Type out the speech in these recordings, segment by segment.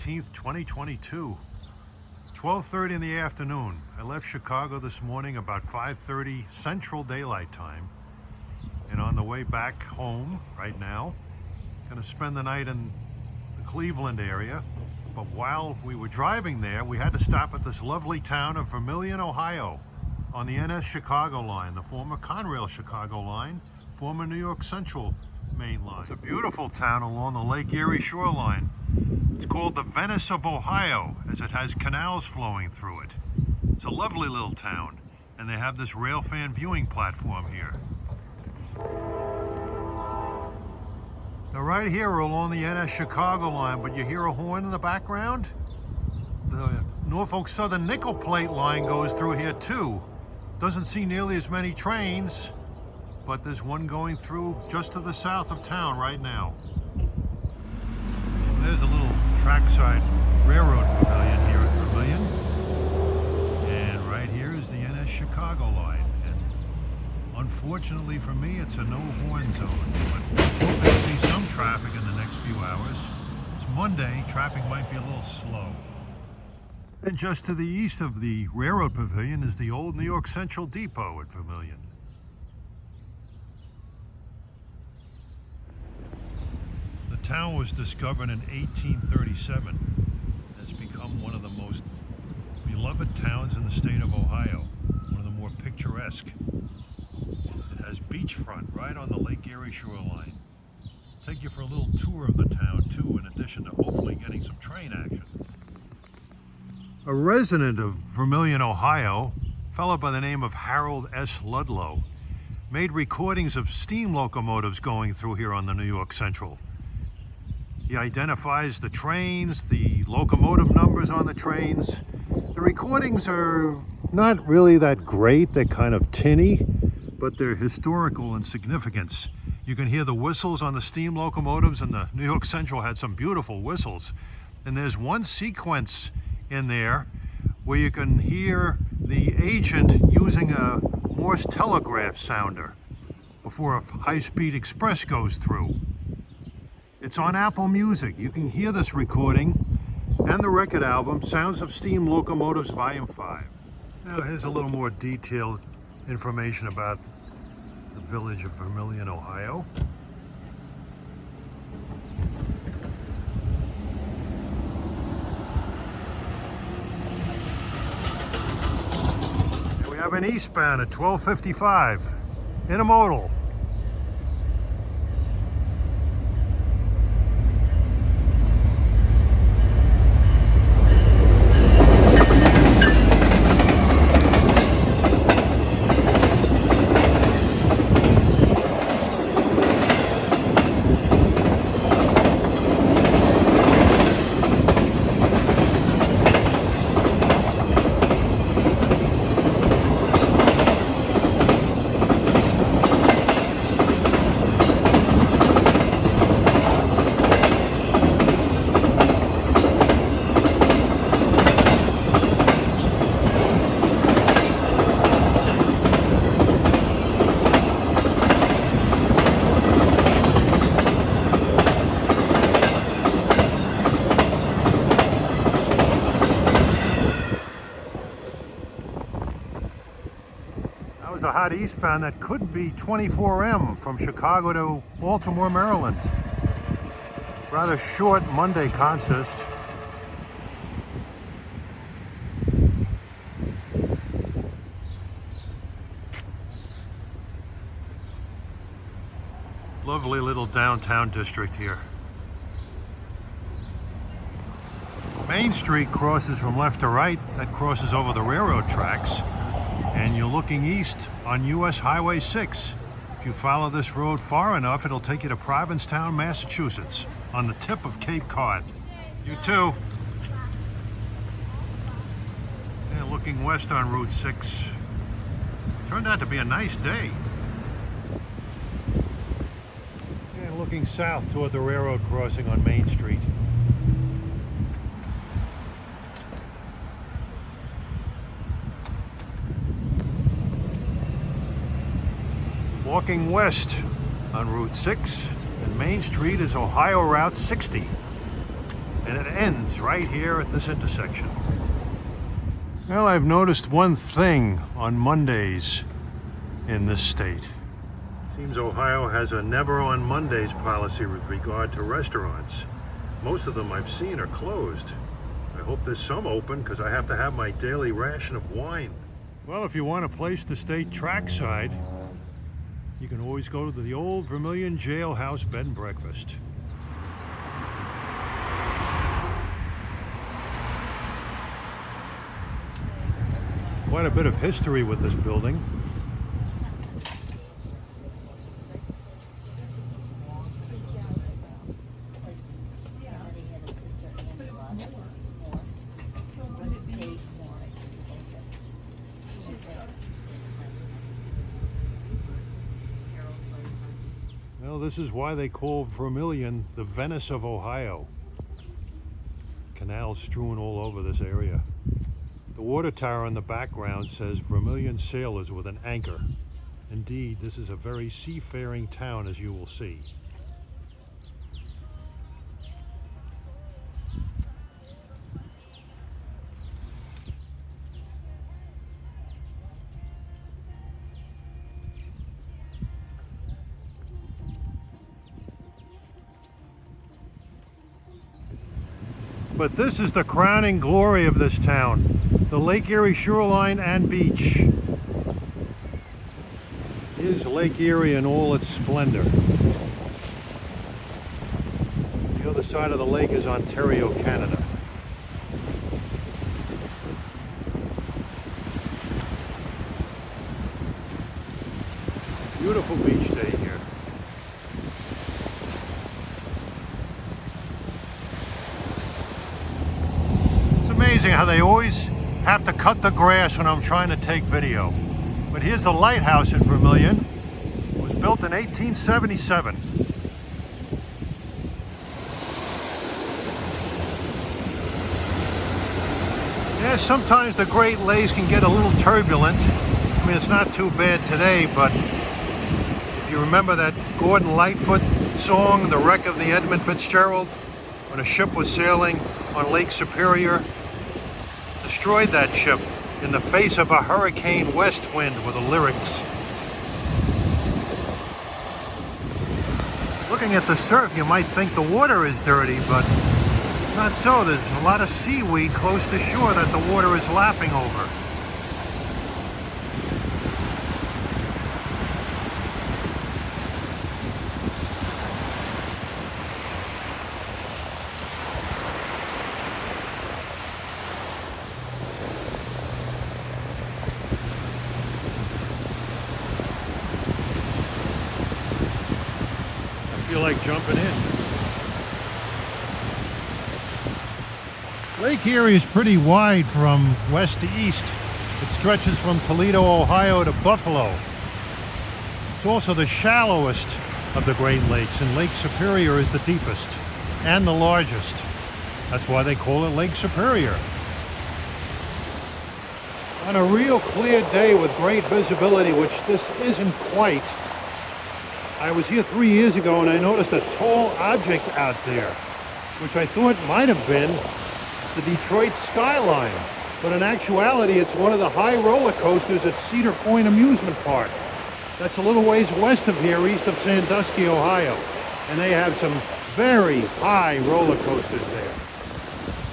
18th, 2022. It's 12:30 in the afternoon. I left Chicago this morning about 5:30 Central Daylight Time. And on the way back home right now, going to spend the night in the Cleveland area. But while we were driving there, we had to stop at this lovely town of Vermilion, Ohio, on the NS Chicago line, the former Conrail Chicago line, former New York Central main line. It's a beautiful town along the Lake Erie shoreline. It's called the Venice of Ohio, as it has canals flowing through it. It's a lovely little town, and they have this railfan viewing platform here. Now right here we're along the NS Chicago line, but you hear a horn in the background? The Norfolk Southern Nickel Plate line goes through here too. Doesn't see nearly as many trains, but there's one going through just to the south of town right now. There's a little trackside railroad pavilion here at Vermillion. And right here is the NS Chicago line. And unfortunately for me, it's a no horn zone. But hoping to see some traffic in the next few hours. It's Monday, traffic might be a little slow. And just to the east of the railroad pavilion is the old New York Central Depot at Vermilion. The town was discovered in 1837. It's become one of the most beloved towns in the state of Ohio, one of the more picturesque. It has beachfront right on the Lake Erie shoreline. Take you for a little tour of the town too, in addition to hopefully getting some train action. A resident of Vermilion, Ohio, a fellow by the name of Harold S. Ludlow, made recordings of steam locomotives going through here on the New York Central. He identifies the trains, the locomotive numbers on the trains. The recordings are not really that great. They're kind of tinny, but they're historical in significance. You can hear the whistles on the steam locomotives, and the New York Central had some beautiful whistles. And there's one sequence in there where you can hear the agent using a Morse telegraph sounder before a high-speed express goes through. It's on Apple Music. You can hear this recording and the record album, Sounds of Steam Locomotives Volume 5. Now here's a little more detailed information about the village of Vermilion, Ohio. Here we have an eastbound at 12:55, intermodal. A hot eastbound that could be 24M from Chicago to Baltimore, Maryland. Rather short Monday consist. Lovely little downtown district here. Main Street crosses from left to right. That crosses over the railroad tracks. And you're looking east on US Highway 6. If you follow this road far enough, it'll take you to Provincetown, Massachusetts, on the tip of Cape Cod. You too. And looking west on Route 6. Turned out to be a nice day. And looking south toward the railroad crossing on Main Street. Walking west on Route 6, and Main Street is Ohio Route 60. and it ends right here at this intersection. Well, I've noticed one thing on Mondays in this state. It seems Ohio has a never on Mondays policy with regard to restaurants. Most of them I've seen are closed. I hope there's some open because I have to have my daily ration of wine. Well, if you want a place to stay trackside, you can always go to the old Vermilion Jailhouse Bed and Breakfast. Quite a bit of history with this building. Well, this is why they call Vermilion the Venice of Ohio. Canals strewn all over this area. The water tower in the background says Vermilion sailors with an anchor. Indeed, this is a very seafaring town, as you will see. But this is the crowning glory of this town, the Lake Erie shoreline and beach. Here's Lake Erie in all its splendor. The other side of the lake is Ontario, Canada. Beautiful beach day here. Amazing how they always have to cut the grass when I'm trying to take video. But here's the lighthouse in Vermilion. It was built in 1877. Yeah, sometimes the Great Lakes can get a little turbulent. I mean, it's not too bad today, but if you remember that Gordon Lightfoot song, The Wreck of the Edmund Fitzgerald, when a ship was sailing on Lake Superior, destroyed that ship in the face of a hurricane west wind, were the lyrics. Looking at the surf, you might think the water is dirty, but not so. There's a lot of seaweed close to shore that the water is lapping over. Feel like jumping in. Lake Erie is pretty wide from west to east. It stretches from Toledo, Ohio to Buffalo. It's also the shallowest of the Great Lakes, and Lake Superior is the deepest and the largest. That's why they call it Lake Superior. On a real clear day with great visibility, which this isn't quite, I was here 3 years ago and I noticed a tall object out there, which I thought might have been the Detroit skyline. But in actuality, it's one of the high roller coasters at Cedar Point Amusement Park. That's a little ways west of here, east of Sandusky, Ohio. And they have some very high roller coasters there.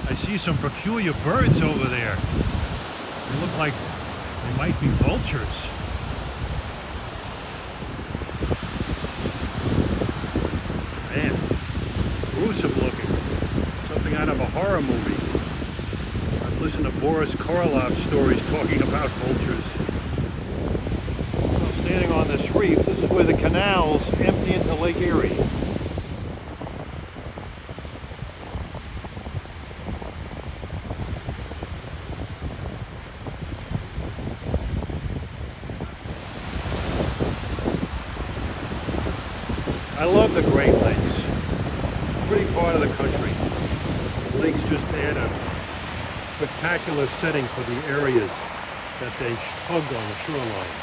I see some peculiar birds over there. They look like they might be vultures. Man, gruesome looking. Something out of a horror movie. I've listened to Boris Karloff stories talking about vultures. Well, standing on this reef, this is where the canals empty into Lake Erie. I love the Great Lakes. Pretty part of the country. The lakes just add a spectacular setting for the areas that they hug on the shoreline.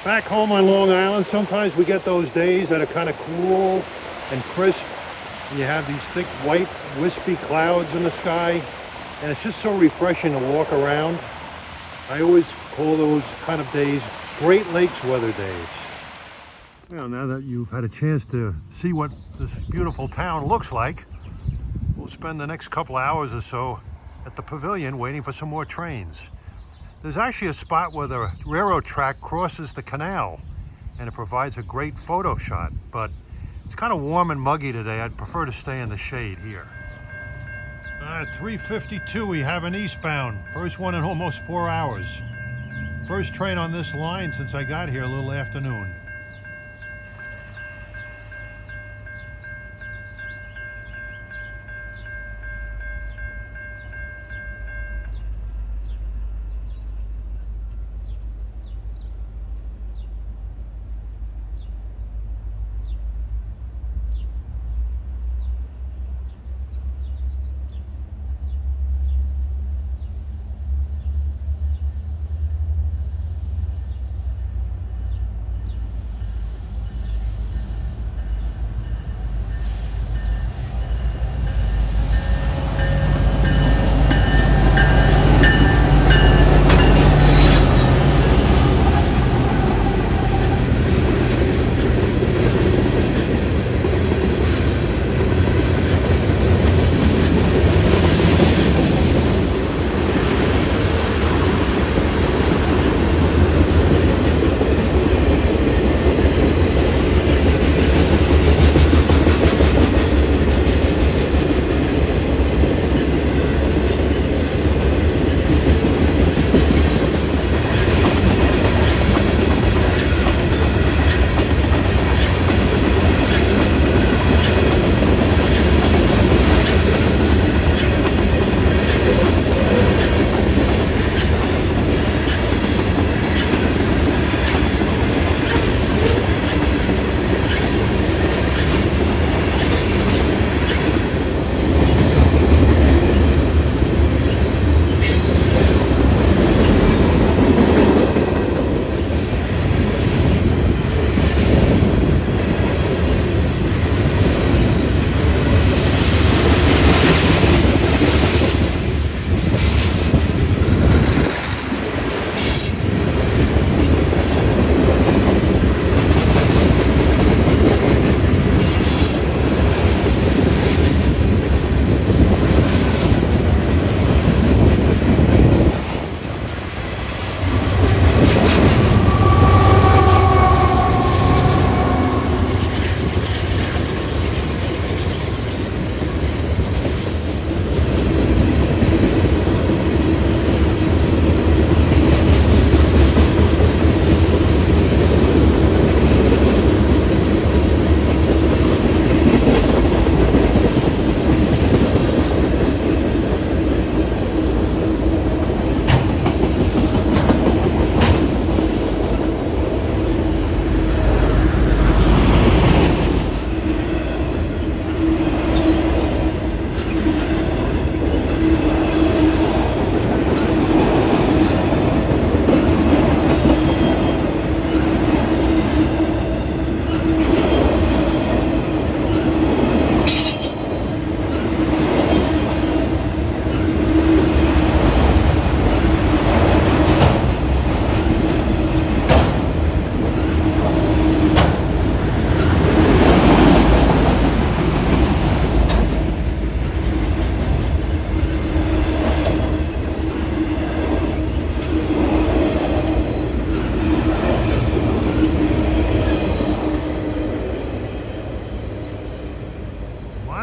Back home on Long Island, sometimes we get those days that are kind of cool and crisp, and you have these thick white wispy clouds in the sky, and it's just so refreshing to walk around. I always call those kind of days Great Lakes weather days. Well, now that you've had a chance to see what this beautiful town looks like, we'll spend the next couple hours or so at the pavilion waiting for some more trains. There's actually a spot where the railroad track crosses the canal, and it provides a great photo shot, but it's kind of warm and muggy today. I'd prefer to stay in the shade here. At 3:52, we have an eastbound. First one in almost 4 hours. First train on this line since I got here a little after noon.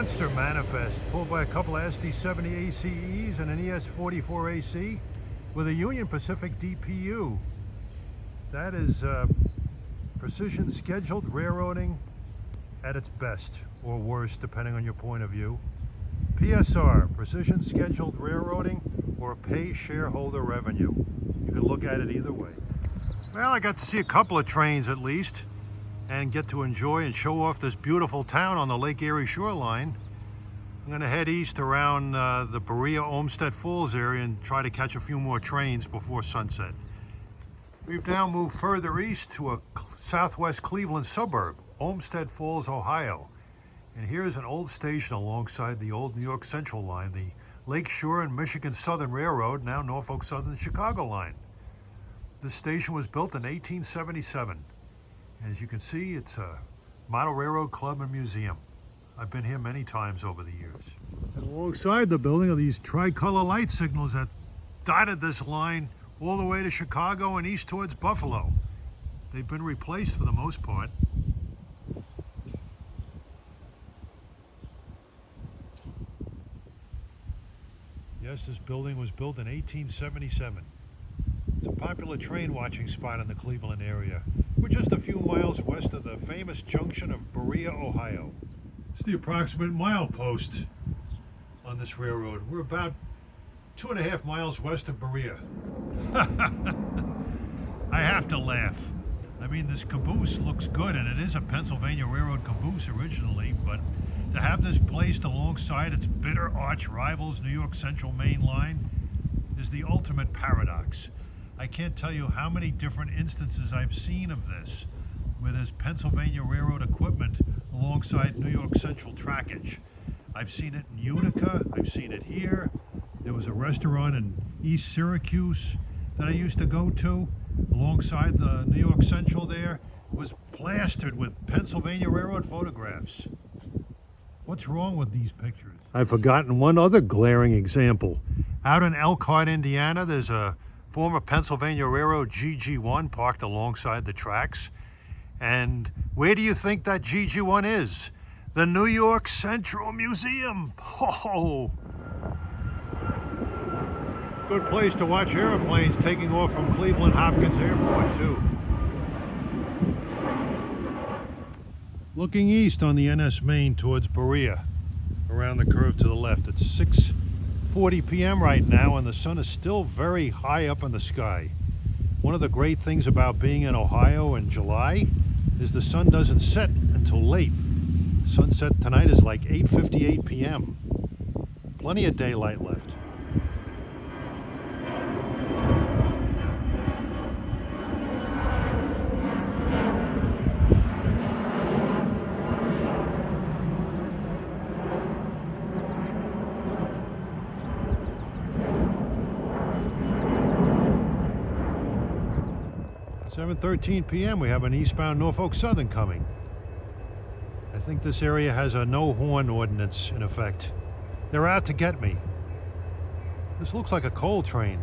monster manifest pulled by a couple of SD70 ACEs and an ES44 AC with a Union Pacific DPU. That is precision scheduled railroading at its best, or worst, depending on your point of view. PSR, precision scheduled railroading, or pay shareholder revenue. You can look at it either way. Well, I got to see a couple of trains at least, and get to enjoy and show off this beautiful town on the Lake Erie shoreline. I'm gonna head east around the Berea, Olmsted Falls area and try to catch a few more trains before sunset. We've now moved further east to a southwest Cleveland suburb, Olmsted Falls, Ohio. And here's an old station alongside the old New York Central line, the Lake Shore and Michigan Southern Railroad, now Norfolk Southern Chicago line. This station was built in 1877. As you can see, it's a model railroad club and museum. I've been here many times over the years. And alongside the building are these tricolor light signals that dotted this line all the way to Chicago and east towards Buffalo. They've been replaced for the most part. Yes, this building was built in 1877. It's a popular train watching spot in the Cleveland area. We're just a few miles west of the famous junction of Berea, Ohio. It's the approximate milepost on this railroad. We're about 2.5 miles west of Berea. I have to laugh. I mean, this caboose looks good, and it is a Pennsylvania Railroad caboose originally, but to have this placed alongside its bitter arch rivals, New York Central Main Line, is the ultimate paradox. I can't tell you how many different instances I've seen of this, where there's Pennsylvania Railroad equipment alongside New York Central trackage. I've seen it in Utica, I've seen it here. There was a restaurant in East Syracuse that I used to go to alongside the New York Central there. It was plastered with Pennsylvania Railroad photographs. What's wrong with these pictures? I've forgotten one other glaring example. Out in Elkhart, Indiana, there's a former Pennsylvania Railroad GG1 parked alongside the tracks. And where do you think that GG1 is? The New York Central Museum. Oh! Good place to watch airplanes taking off from Cleveland Hopkins Airport, too. Looking east on the NS Main towards Berea, around the curve to the left. It's 6:40 p.m. right now, and the sun is still very high up in the sky. One of the great things about being in Ohio in July is the sun doesn't set until late. Sunset tonight is like 8:58 p.m. Plenty of daylight left. At 7:13 p.m. we have an eastbound Norfolk Southern coming. I think this area has a no horn ordinance in effect. They're out to get me. This looks like a coal train.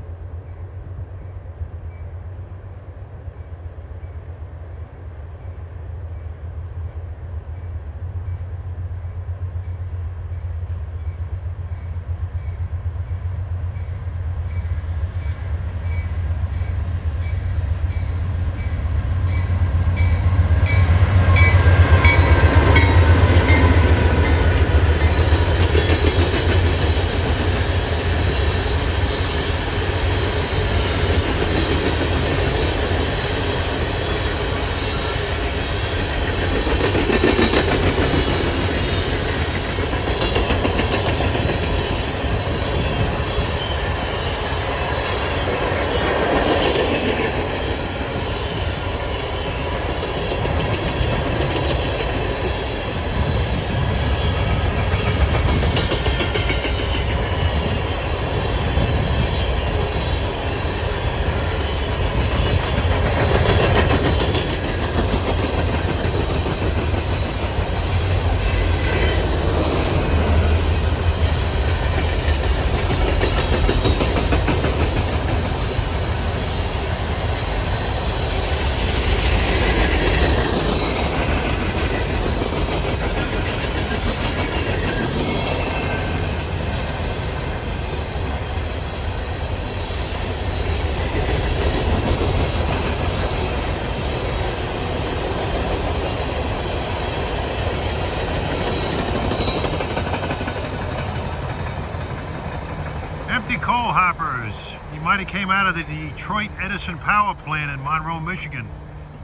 Empty coal hoppers. You might have came out of the Detroit Edison power plant in Monroe, Michigan,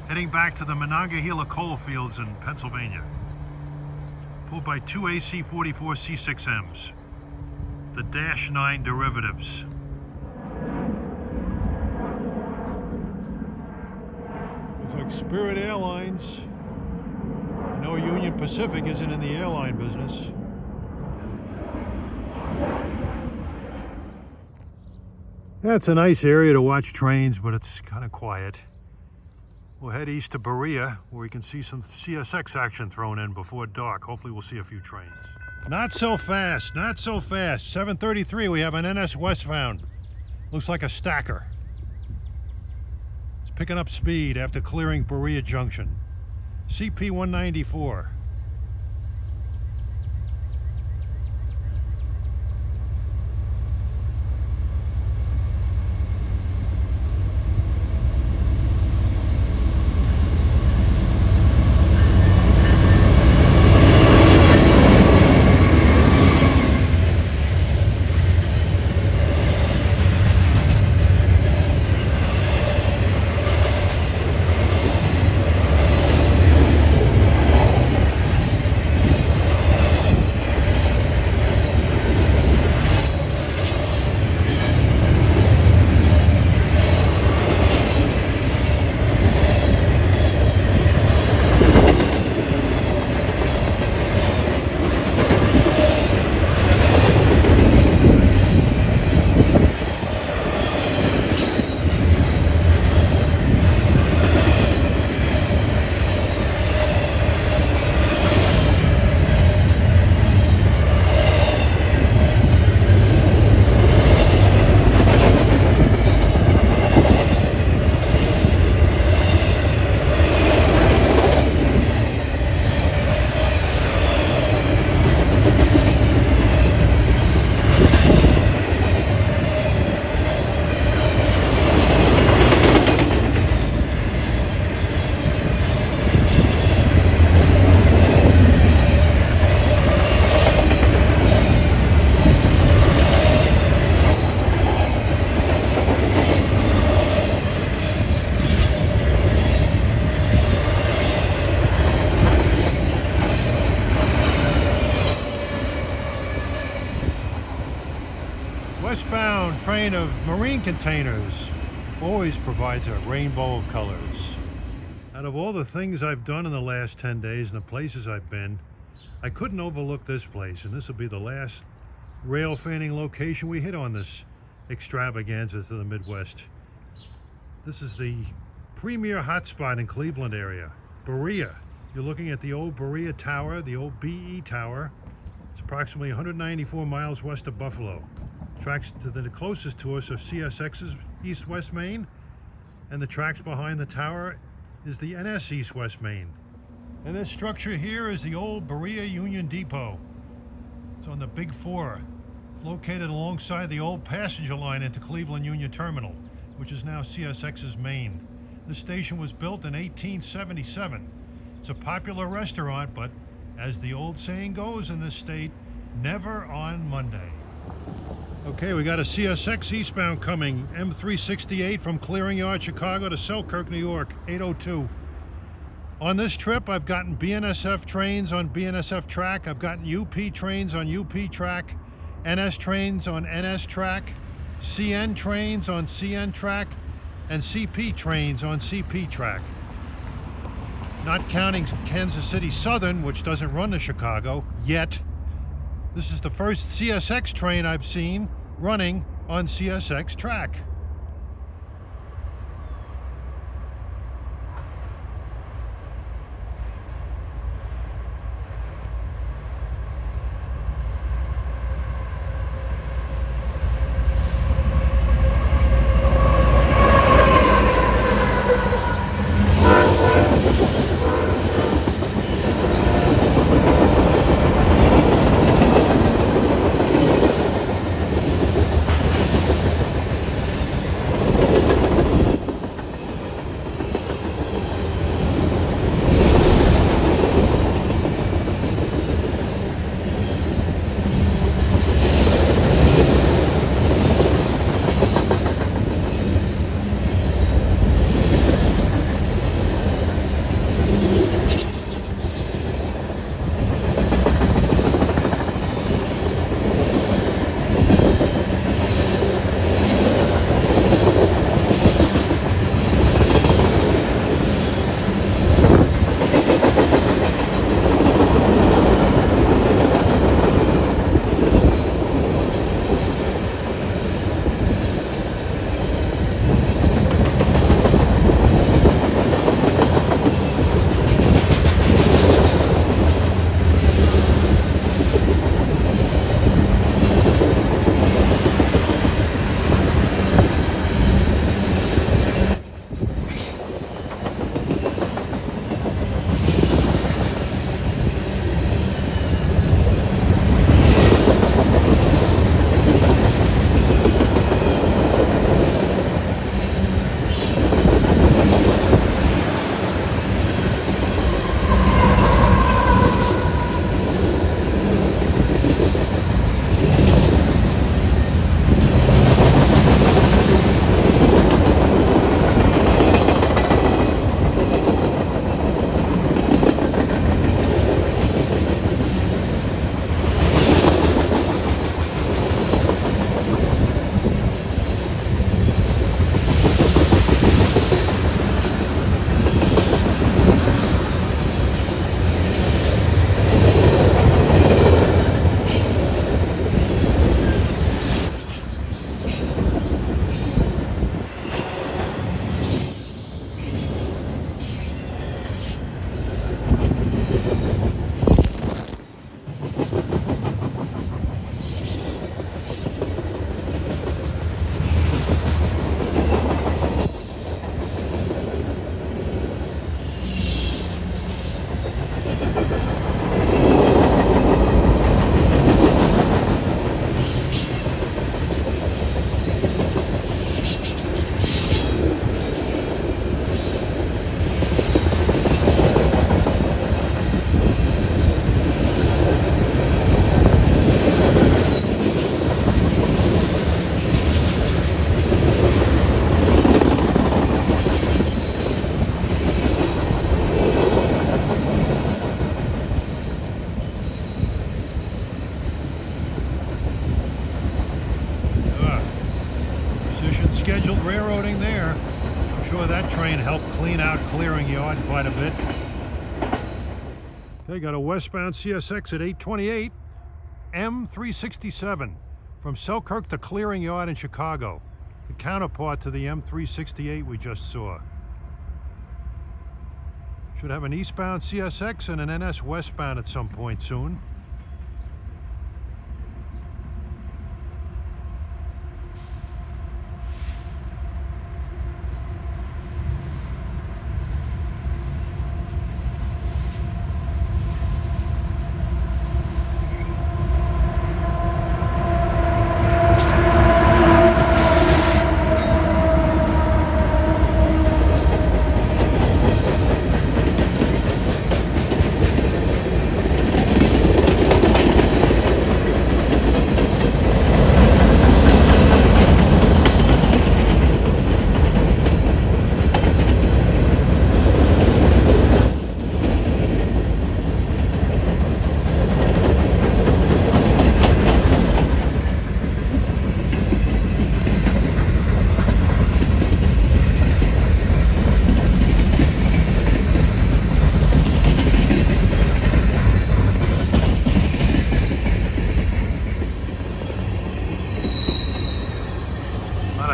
heading back to the Monongahela coal fields in Pennsylvania. Pulled by two AC-44 C6Ms. The Dash 9 derivatives. Looks like Spirit Airlines I know Union Pacific isn't in the airline business. Yeah, it's a nice area to watch trains, but it's kind of quiet. We'll head east to Berea, where we can see some CSX action thrown in before dark. Hopefully we'll see a few trains. Not so fast, not so fast. 7:33, we have an NS westbound. Looks like a stacker. It's picking up speed after clearing Berea Junction. CP 194. Westbound train of marine containers always provides a rainbow of colors. Out of all the things I've done in the last 10 days and the places I've been, I couldn't overlook this place, and this will be the last rail fanning location we hit on this extravaganza to the Midwest. This is the premier hotspot in Cleveland area, Berea. You're looking at the old Berea Tower, the old BE Tower. It's approximately 194 miles west of Buffalo. Tracks to the closest to us are CSX's East-West Main, and the tracks behind the tower is the NS East-West Main. And this structure here is the old Berea Union Depot. It's on the Big Four. It's located alongside the old passenger line into Cleveland Union Terminal, which is now CSX's main. This station was built in 1877. It's a popular restaurant, but as the old saying goes in this state, never on Monday. Okay, we got a CSX eastbound coming, M368 from Clearing Yard, Chicago to Selkirk, New York, 8:02. On this trip, I've gotten BNSF trains on BNSF track, I've gotten UP trains on UP track, NS trains on NS track, CN trains on CN track, and CP trains on CP track. Not counting Kansas City Southern, which doesn't run to Chicago yet. This is the first CSX train I've seen running on CSX track. that train helped clean out Clearing Yard quite a bit. They got a westbound CSX at 8:28, M367, from Selkirk to Clearing Yard in Chicago, the counterpart to the M368 we just saw. Should have an eastbound CSX and an NS westbound at some point soon.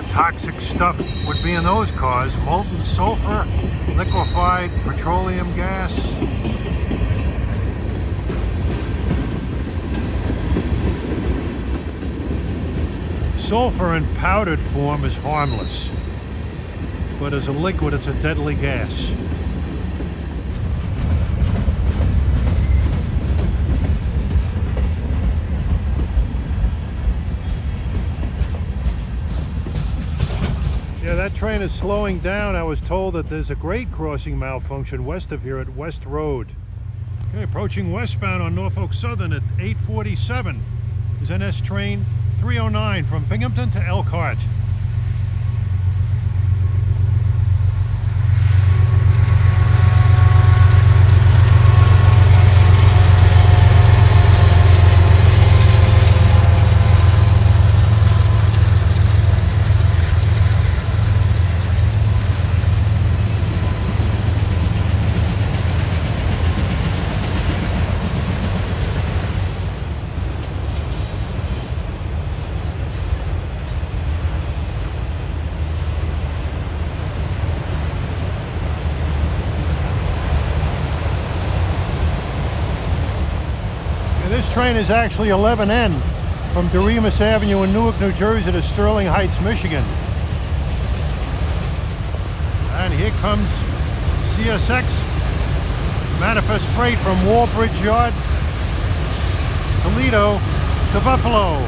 Toxic stuff would be in those cars: molten sulfur, liquefied petroleum gas. Sulfur in powdered form is harmless, but as a liquid it's a deadly gas. Yeah, that train is slowing down. I was told that there's a grade crossing malfunction west of here at West Road. Okay, approaching westbound on Norfolk Southern at 8:47 is NS train 309 from Binghamton to Elkhart. This train is actually 11N from Doremus Avenue in Newark, New Jersey to Sterling Heights, Michigan. And here comes CSX Manifest Freight from Wallbridge Yard, Toledo to Buffalo.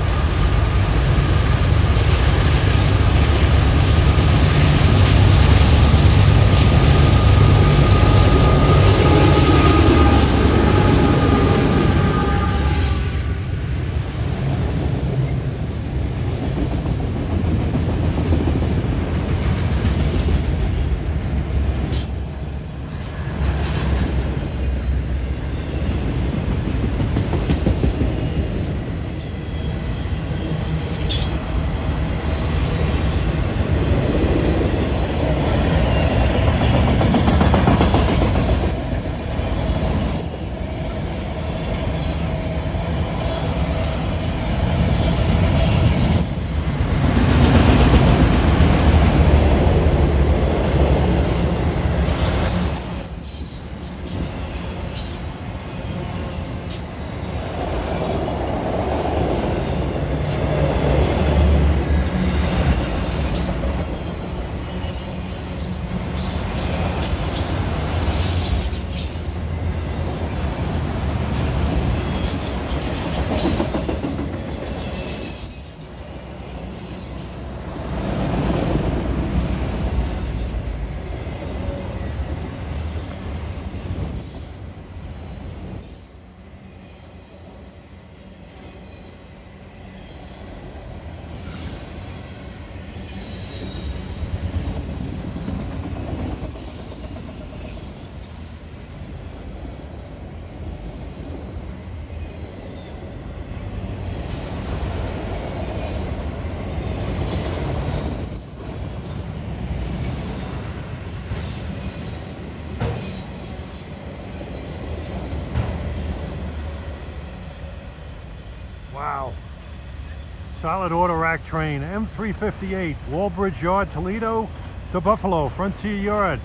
Solid auto rack train, M358, Wallbridge Yard, Toledo to Buffalo, Frontier Yard.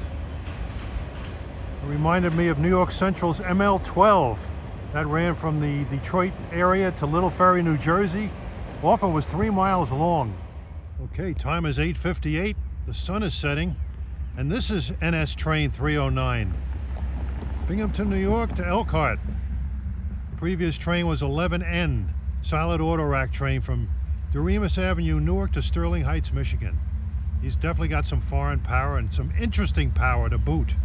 It reminded me of New York Central's ML12. That ran from the Detroit area to Little Ferry, New Jersey. Often was 3 miles long. Okay, time is 8:58. The sun is setting. And this is NS Train 309. Binghamton, New York to Elkhart. Previous train was 11N, solid auto rack train from Doremus Avenue, Newark to Sterling Heights, Michigan. He's definitely got some foreign power and some interesting power to boot.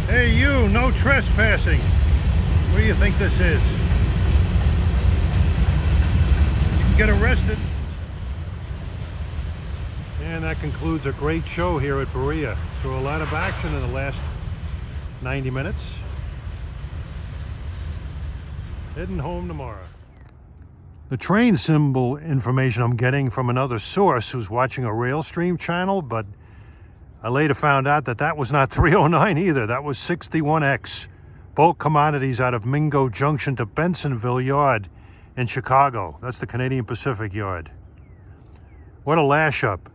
Hey you, no trespassing. What do you think this is? You can get arrested. And that concludes a great show here at Berea. So a lot of action in the last 90 minutes. Heading home tomorrow. The train symbol information I'm getting from another source who's watching a Railstream channel, but I later found out that that was not 309 either. That was 61X. Bulk commodities out of Mingo Junction to Bensonville Yard in Chicago. That's the Canadian Pacific Yard. What a lash up.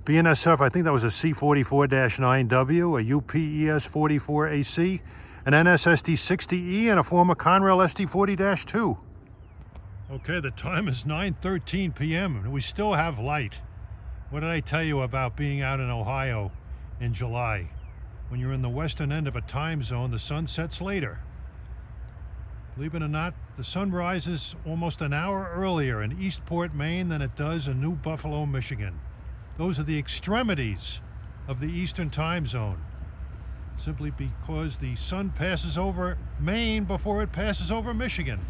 BNSF, I think that was a C44-9W, a UPES 44AC, an NSSD 60E, and a former Conrail SD40-2. Okay, the time is 9:13 p.m. and we still have light. What did I tell you about being out in Ohio in July? When you're in the western end of a time zone, the sun sets later. Believe it or not, the sun rises almost an hour earlier in Eastport, Maine than it does in New Buffalo, Michigan. Those are the extremities of the eastern time zone, simply because the sun passes over Maine before it passes over Michigan.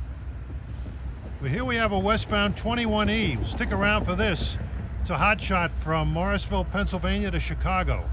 Well, here we have a westbound 21E. Stick around for this. It's a hot shot from Morrisville, Pennsylvania to Chicago.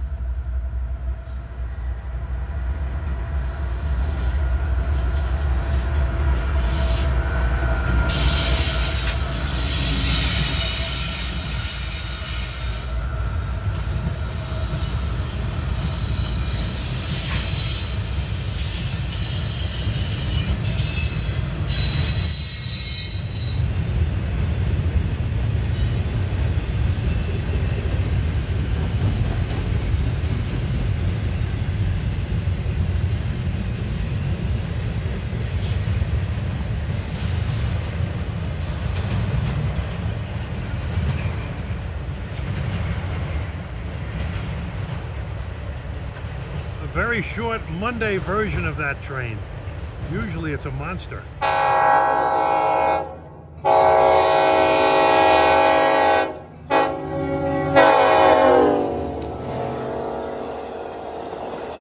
Very short Monday version of that train. Usually it's a monster.